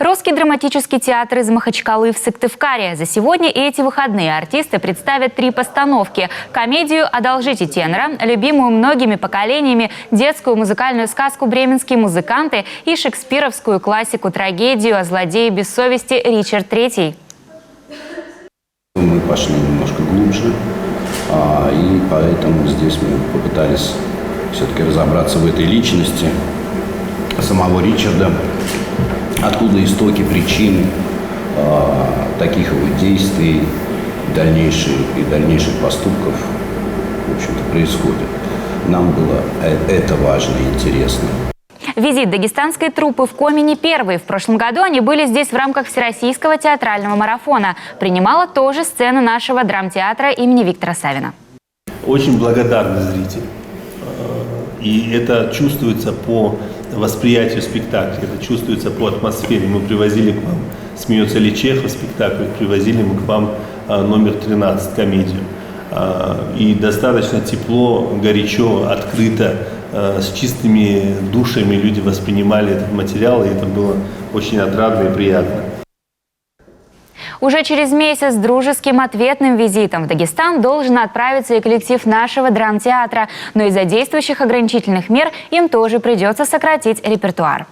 Русский драматический театр из Махачкалы в Сыктывкаре. За сегодня и эти выходные артисты представят 3 постановки. Комедию «Одолжите тенора», любимую многими поколениями детскую музыкальную сказку «Бременские музыканты» и шекспировскую классику-трагедию о злодее без совести Ричард III. Мы пошли немножко глубже, и поэтому здесь мы попытались все-таки разобраться в этой личности самого Ричарда, откуда истоки, причины таких его действий, дальнейших поступков, в общем-то, происходят. Нам было это важно и интересно. Визит дагестанской труппы в Коми не первый. В прошлом году они были здесь в рамках Всероссийского театрального марафона. Принимала тоже сцена нашего драмтеатра имени Виктора Савина. Очень благодарный зритель. И это чувствуется по восприятию спектакля, это чувствуется по атмосфере. Мы привозили к вам «Смеется ли Чехов» спектакль, привозили мы к вам номер 13, комедию. И достаточно тепло, горячо, открыто, с чистыми душами люди воспринимали этот материал, и это было очень отрадно и приятно. Уже через месяц дружеским ответным визитом в Дагестан должен отправиться и коллектив нашего драмтеатра. Но из-за действующих ограничительных мер им тоже придется сократить репертуар.